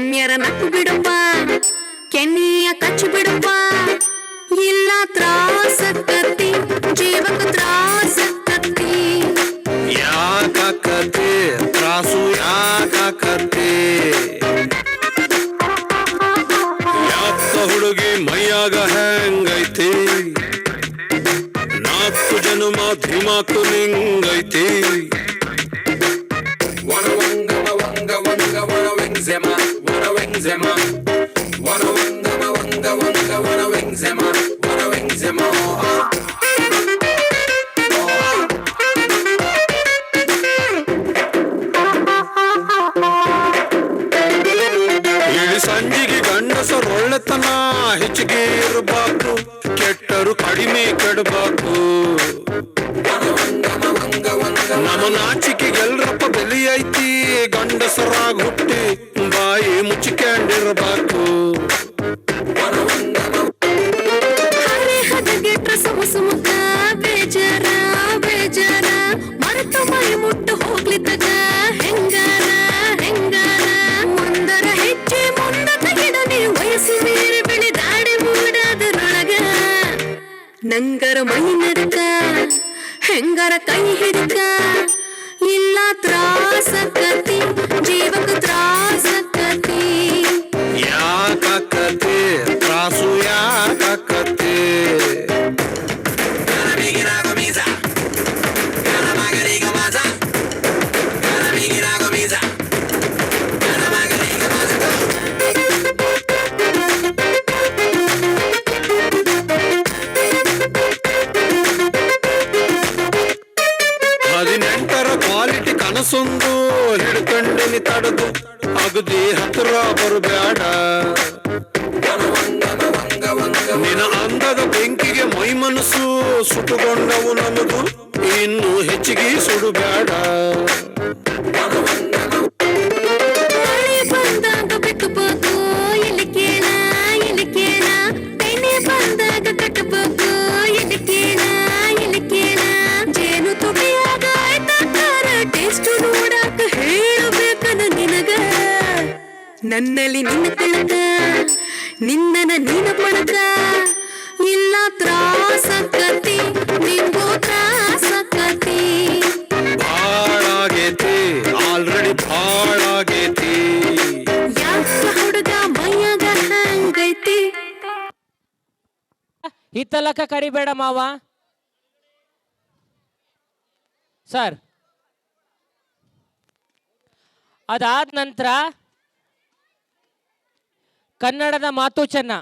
ಒಮ್ಮೆರ ನಕ್ಕು ಬಿಡಪ್ಪ ಕೆನ್ನಿಯ ಕಚ್ಚು ಬಿಡಪ್ಪ ಇಲ್ಲ ತ್ರಾಸಕ್ಕತ್ತಿ ಜೀವಕ್ಕೆ ತ್ರಾಸಕ್ಕತ್ತಿ ಯಾಕಕ್ಕತ್ತಿ ತ್ರಾಸು ಯಾಕಕ್ಕತ್ತಿ ಯಾಕ ಹುಡುಗಿ ಮೈಯಾಗ ಹೆಂಗೈತಿ ನಾಲ್ಕು ಜನುಮ ಧಿಮಾಕು ನಿಂಗೈತಿ ಸಂಜಿಗೆ ಗಂಡಸರು ಒಳ್ಳೆತನ ಹೆಚ್ಚಿಗೆ ಇರಬೇಕು ಕೆಟ್ಟರು ಕಡಿಮೆ ಕೆಡಬೇಕು ನಮ್ಮ ನಾಚಿಕೆಗೆಲ್ರಪ್ಪ ಬೆಲೆ ಐತಿ ಗಂಡಸರಾಗ ಹುಟ್ಟಿ ಬಾಯಿ ಮುಚ್ಚಿಕೊಂಡಿರ್ಬೇಕು ಹದಗೆಟ್ರ ಸುಮುಕ ಬೇಜಾರ ಬೇಜಾರ ಮರೆತ ಮೈ ಮುಟ್ಟು ಹೋಗ್ಲಿದ್ದಗ ಹೆಂಗಾರ ಹೆಂಗಾರ ಮುಂದರ ಹೆಜ್ಜೆ ಮುಂದ ತೆಗೆದನೆ ವಯಸ್ಸು ಮೀರಿ ಬೆಳೆದಾಡಿ ಮೂಡಾದರೊಳಗ ನಂಗರ ಮೈ ನರಕ ಹೆಂಗಾರ ಕೈ ಹಿಡಕ ಇಲ್ಲ ತ್ರಾಸಕ್ಕತಿ ಜೀವಕ್ಕೆ ತ್ರಾಸಕ್ಕತಿ ಯಾಕಕ್ಕತಿ ತ್ರಾಸು ಯಾಕಕ್ಕತಿ ಹದಿನೆಂಟರ ಕ್ವಾಲಿಟಿ ಕನಸೊಂದು ಹಿಡ್ಕಂಡಿನಿ ತಡದು ಅಗದಿ ಹತ್ರ ಬರಬೇಡ ನಿನ್ನ ಅಂದದ ಬೆಂಕಿಗೆ ಮೈ ಮನಸ್ಸು ಸುಟ್ಟುಕೊಂಡವು ನಮದು ಇನ್ನು ಹೆಚ್ಚಿಗೆ ಸುಡುಬೇಡ ಬಂದಾಗ ಬೆಕ್ಕಬೇಕು ಇಲ್ಲಿ ಕೇಳ ಇಲ್ಲಿ ಕೇಳ ಬೆಣ್ಣೆ ಬಂದಾಗ ಕಟ್ಟಬೇಕು ಇಲ್ಲಿ ಕೇಳ ಇಲ್ಲಿ ಕೇಳ ಜೇನು ತುಟಿಯಾಗ ಆಯ್ತಾಕಾರ ಟೇಸ್ಟ್ ನೋಡಾಕ ಹೇಳಬೇಕನ ನಿನಗ ನನ್ನಲ್ಲಿ ನಿನ್ನ ಕಳಕ ನಿನ್ನನ ನೀನ ಪಣಕ ಇಲ್ಲ ತ್ರಾಸಕ್ಕತಿ ನಿಂಗೂ ತ್ರಾಸಕ್ಕತಿ ಭಾಳಾಗೈತಿ ಆಲ್ರೆಡಿ ಭಾಳಾಗೈತಿ ಯಾಕ ಹುಡುಗ ಮೈಯಾಗ ಹಂಗೈತಿ ಹಿತ್ತಲಕ್ಕ ಕರಿಬೇಡ ಮಾವ ಸರ್. ಅದಾದ ನಂತರ ಕನ್ನಡದ ಮಾತು ಚೆನ್ನ